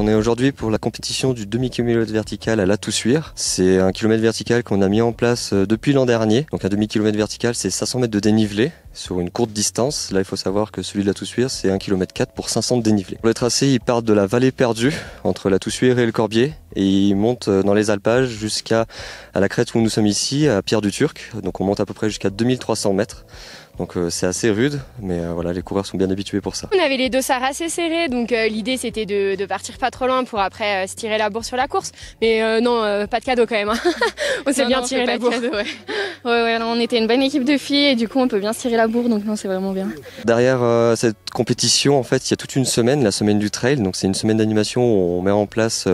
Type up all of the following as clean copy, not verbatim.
On est aujourd'hui pour la compétition du demi-kilomètre vertical à La Toussuire. C'est un kilomètre vertical qu'on a mis en place depuis l'an dernier. Donc un demi-kilomètre vertical, c'est 500 mètres de dénivelé sur une courte distance. Là, il faut savoir que celui de La Toussuire, c'est 1,4 km pour 500 de dénivelé. Pour le tracé, il part de la vallée perdue entre La Toussuire et le Corbier et il monte dans les alpages jusqu'à la crête où nous sommes ici, à Pierre-du-Turc. Donc on monte à peu près jusqu'à 2300 mètres. Donc c'est assez rude, mais voilà, les coureurs sont bien habitués pour ça. On avait les dossards assez serrés, donc l'idée c'était de partir pas trop loin pour après se tirer la bourre sur la course. Mais non, pas de cadeau quand même. Hein. On s'est bien tiré la bourre. Ouais, on était une bonne équipe de filles et du coup on peut bien se tirer la bourre, donc non, c'est vraiment bien. Derrière cette compétition, en fait, il y a toute une semaine, la semaine du trail. Donc c'est une semaine d'animation où on met en place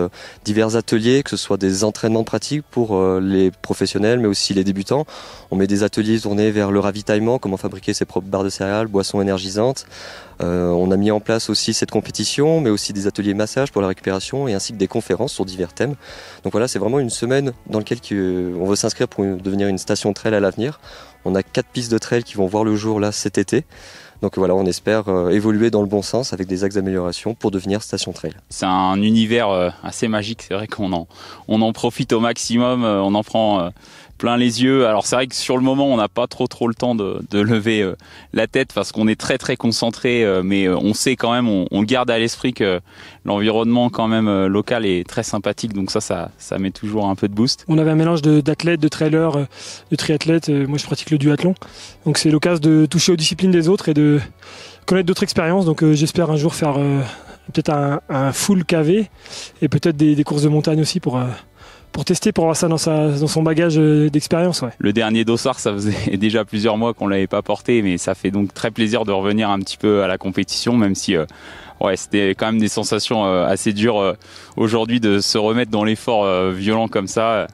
divers ateliers, que ce soit des entraînements pratiques pour les professionnels, mais aussi les débutants. On met des ateliers tournés vers le ravitaillement, comment fabriquer ses propres barres de céréales, boissons énergisantes. On a mis en place aussi cette compétition, mais aussi des ateliers massage pour la récupération et ainsi que des conférences sur divers thèmes. Donc voilà, c'est vraiment une semaine dans laquelle on veut s'inscrire pour devenir une station trail à l'avenir. On a 4 pistes de trail qui vont voir le jour là cet été. Donc voilà, on espère évoluer dans le bon sens avec des axes d'amélioration pour devenir station trail. C'est un univers assez magique, c'est vrai qu'on en profite au maximum, on en prend plein les yeux. Alors c'est vrai que sur le moment on n'a pas trop le temps de lever la tête parce qu'on est très concentré, mais on sait quand même, on garde à l'esprit que l'environnement quand même local est très sympathique, donc ça met toujours un peu de boost. On avait un mélange d'athlètes, de trailers, de triathlètes. Moi je pratique le duathlon, donc c'est l'occasion de toucher aux disciplines des autres et de connaître d'autres expériences. Donc j'espère un jour faire peut-être un full KV et peut-être des courses de montagne aussi pour tester, pour avoir ça dans son bagage d'expérience. Ouais. Le dernier dossard, ça faisait déjà plusieurs mois qu'on l'avait pas porté, mais ça fait donc très plaisir de revenir un petit peu à la compétition, même si c'était quand même des sensations assez dures aujourd'hui de se remettre dans l'effort violent comme ça.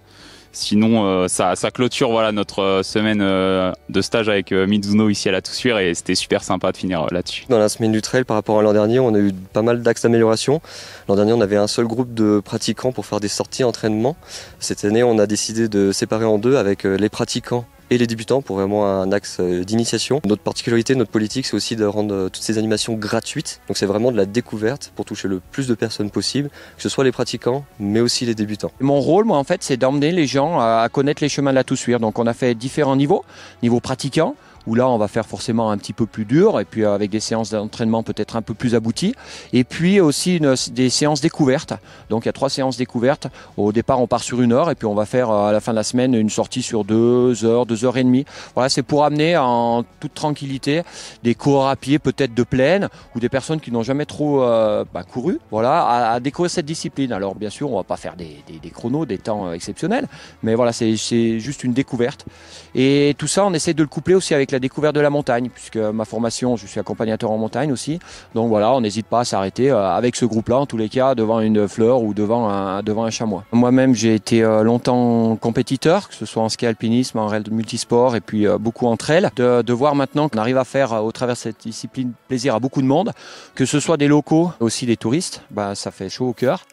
Sinon, ça clôture notre semaine de stage avec Mizuno ici à La Toussuire et c'était super sympa de finir là-dessus. Dans la semaine du trail, par rapport à l'an dernier, on a eu pas mal d'axes d'amélioration. L'an dernier, on avait un seul groupe de pratiquants pour faire des sorties entraînement. Cette année, on a décidé de séparer en deux avec les pratiquants et les débutants pour vraiment un axe d'initiation. Notre particularité, notre politique, c'est aussi de rendre toutes ces animations gratuites. Donc c'est vraiment de la découverte pour toucher le plus de personnes possible, que ce soit les pratiquants, mais aussi les débutants. Mon rôle, moi, en fait, c'est d'emmener les gens à connaître les chemins de La Toussuire. Donc on a fait différents niveaux. Niveau pratiquant, où là on va faire forcément un petit peu plus dur et puis avec des séances d'entraînement peut-être un peu plus abouties, et puis aussi des séances découvertes. Donc il y a 3 séances découvertes. Au départ on part sur 1 heure et puis on va faire à la fin de la semaine une sortie sur 2 heures, 2 heures et demie. Voilà, c'est pour amener en toute tranquillité des coureurs à pied peut-être de plaine ou des personnes qui n'ont jamais trop couru, voilà, à découvrir cette discipline. Alors bien sûr on va pas faire des chronos, des temps exceptionnels, mais voilà, c'est juste une découverte. Et tout ça on essaie de le coupler aussi avec la découverte de la montagne, puisque ma formation, je suis accompagnateur en montagne aussi. Donc voilà, on n'hésite pas à s'arrêter avec ce groupe-là, en tous les cas, devant une fleur ou devant un chamois. Moi-même, j'ai été longtemps compétiteur, que ce soit en ski alpinisme, en rail multisport et puis beaucoup en trail. De voir maintenant qu'on arrive à faire, au travers de cette discipline, plaisir à beaucoup de monde, que ce soit des locaux, aussi des touristes, ça fait chaud au cœur.